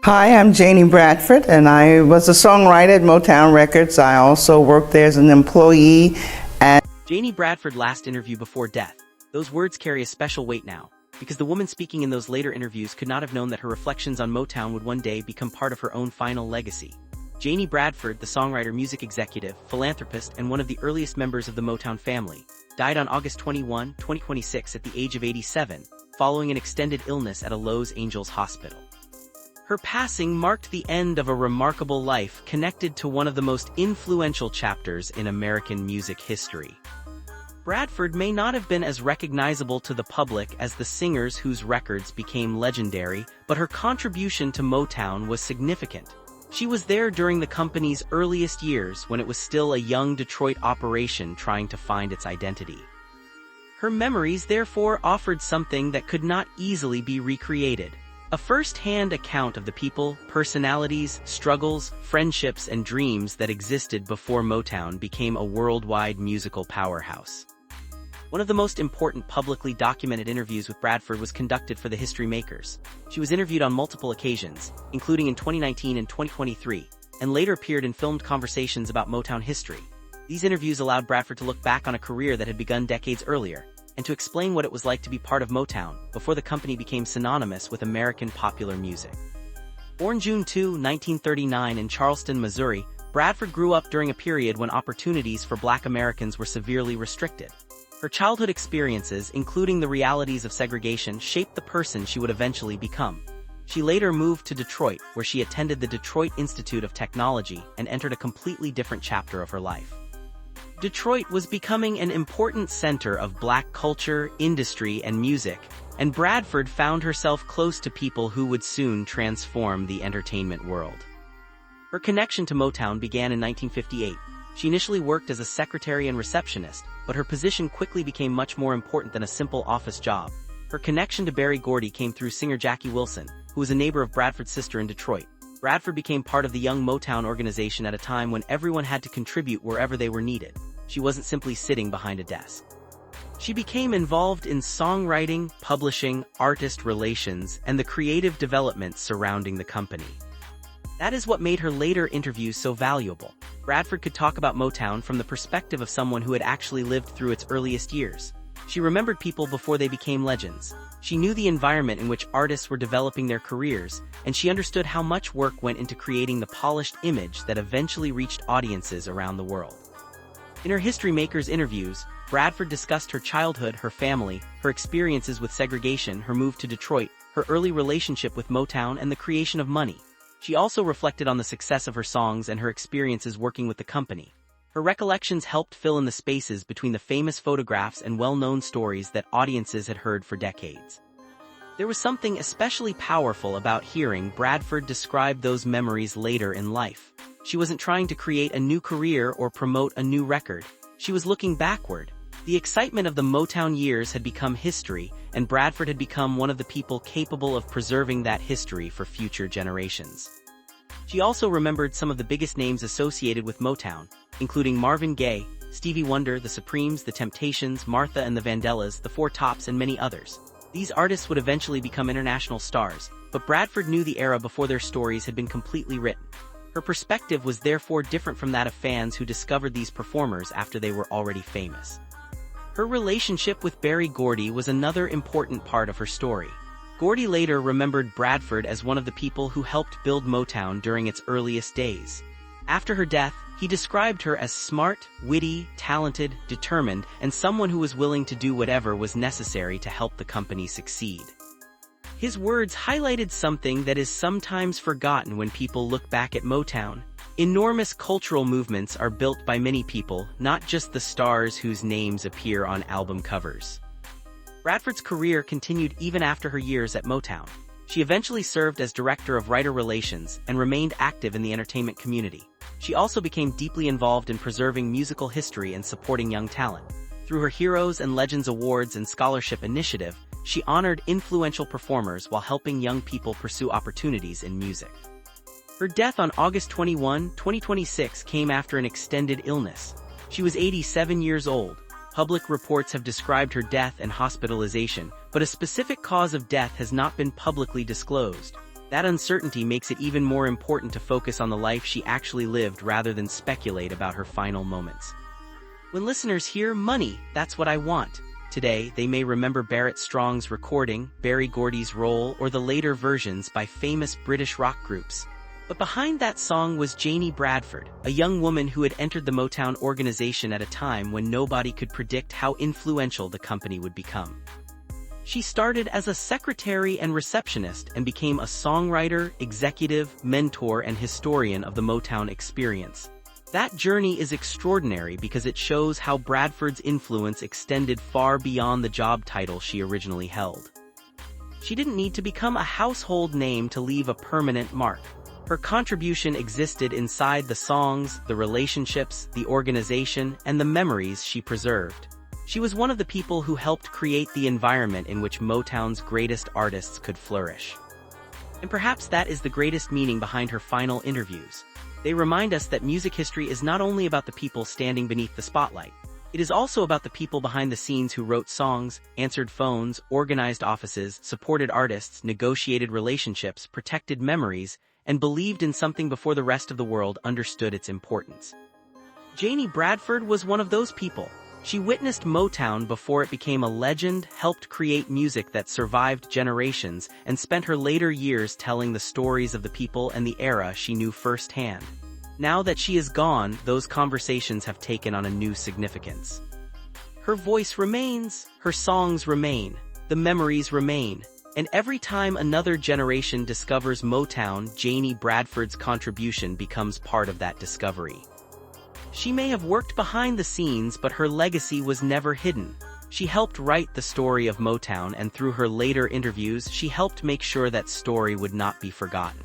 Hi, I'm Janie Bradford, and I was a songwriter at Motown Records. I also worked there as an employee. Janie Bradford last interview before death. Those words carry a special weight now, because the woman speaking in those later interviews could not have known that her reflections on Motown would one day become part of her own final legacy. Janie Bradford, the songwriter, music executive, philanthropist, and one of the earliest members of the Motown family, died on August 21, 2026 at the age of 87, following an extended illness at a Los Angeles hospital. Her passing marked the end of a remarkable life connected to one of the most influential chapters in American music history. Bradford may not have been as recognizable to the public as the singers whose records became legendary, but her contribution to Motown was significant. She was there during the company's earliest years when it was still a young Detroit operation trying to find its identity. Her memories therefore offered something that could not easily be recreated. A first-hand account of the people, personalities, struggles, friendships, and dreams that existed before Motown became a worldwide musical powerhouse. One of the most important publicly documented interviews with Bradford was conducted for the History Makers. She was interviewed on multiple occasions, including in 2019 and 2023, and later appeared in filmed conversations about Motown history. These interviews allowed Bradford to look back on a career that had begun decades earlier, and to explain what it was like to be part of Motown before the company became synonymous with American popular music. Born June 2, 1939 in Charleston, Missouri, Bradford grew up during a period when opportunities for Black Americans were severely restricted. Her childhood experiences, including the realities of segregation, shaped the person she would eventually become. She later moved to Detroit, where she attended the Detroit Institute of Technology and entered a completely different chapter of her life. Detroit was becoming an important center of Black culture, industry, and music, and Bradford found herself close to people who would soon transform the entertainment world. Her connection to Motown began in 1958. She initially worked as a secretary and receptionist, but her position quickly became much more important than a simple office job. Her connection to Berry Gordy came through singer Jackie Wilson, who was a neighbor of Bradford's sister in Detroit. Bradford became part of the Young Motown organization at a time when everyone had to contribute wherever they were needed. She wasn't simply sitting behind a desk. She became involved in songwriting, publishing, artist relations, and the creative developments surrounding the company. That is what made her later interviews so valuable. Bradford could talk about Motown from the perspective of someone who had actually lived through its earliest years. She remembered people before they became legends. She knew the environment in which artists were developing their careers, and she understood how much work went into creating the polished image that eventually reached audiences around the world. In her History Makers interviews, Bradford discussed her childhood, her family, her experiences with segregation, her move to Detroit, her early relationship with Motown, and the creation of money. She also reflected on the success of her songs and her experiences working with the company. Her recollections helped fill in the spaces between the famous photographs and well-known stories that audiences had heard for decades. There was something especially powerful about hearing Bradford describe those memories later in life. She wasn't trying to create a new career or promote a new record. She was looking backward. The excitement of the Motown years had become history, and Bradford had become one of the people capable of preserving that history for future generations. She also remembered some of the biggest names associated with Motown, including Marvin Gaye, Stevie Wonder, the Supremes, the Temptations, Martha and the Vandellas, the Four Tops, and many others. These artists would eventually become international stars, but Bradford knew the era before their stories had been completely written. Her perspective was therefore different from that of fans who discovered these performers after they were already famous. Her relationship with Berry Gordy was another important part of her story. Gordy later remembered Bradford as one of the people who helped build Motown during its earliest days. After her death, he described her as smart, witty, talented, determined, and someone who was willing to do whatever was necessary to help the company succeed. His words highlighted something that is sometimes forgotten when people look back at Motown. Enormous cultural movements are built by many people, not just the stars whose names appear on album covers. Bradford's career continued even after her years at Motown. She eventually served as director of writer relations and remained active in the entertainment community. She also became deeply involved in preserving musical history and supporting young talent. Through her Heroes and Legends Awards and Scholarship Initiative, she honored influential performers while helping young people pursue opportunities in music. Her death on August 21, 2026 came after an extended illness. She was 87 years old. Public reports have described her death and hospitalization, but a specific cause of death has not been publicly disclosed. That uncertainty makes it even more important to focus on the life she actually lived rather than speculate about her final moments. When listeners hear "Money, That's What I Want" today, they may remember Barrett Strong's recording, Berry Gordy's role, or the later versions by famous British rock groups. But behind that song was Janie Bradford, a young woman who had entered the Motown organization at a time when nobody could predict how influential the company would become. She started as a secretary and receptionist and became a songwriter, executive, mentor, and historian of the Motown experience. That journey is extraordinary because it shows how Bradford's influence extended far beyond the job title she originally held. She didn't need to become a household name to leave a permanent mark. Her contribution existed inside the songs, the relationships, the organization, and the memories she preserved. She was one of the people who helped create the environment in which Motown's greatest artists could flourish. And perhaps that is the greatest meaning behind her final interviews. They remind us that music history is not only about the people standing beneath the spotlight. It is also about the people behind the scenes who wrote songs, answered phones, organized offices, supported artists, negotiated relationships, protected memories, and believed in something before the rest of the world understood its importance. Janie Bradford was one of those people. She witnessed Motown before it became a legend, helped create music that survived generations, and spent her later years telling the stories of the people and the era she knew firsthand. Now that she is gone, those conversations have taken on a new significance. Her voice remains, her songs remain, the memories remain, and every time another generation discovers Motown, Janie Bradford's contribution becomes part of that discovery. She may have worked behind the scenes, but her legacy was never hidden. She helped write the story of Motown, and through her later interviews, she helped make sure that story would not be forgotten.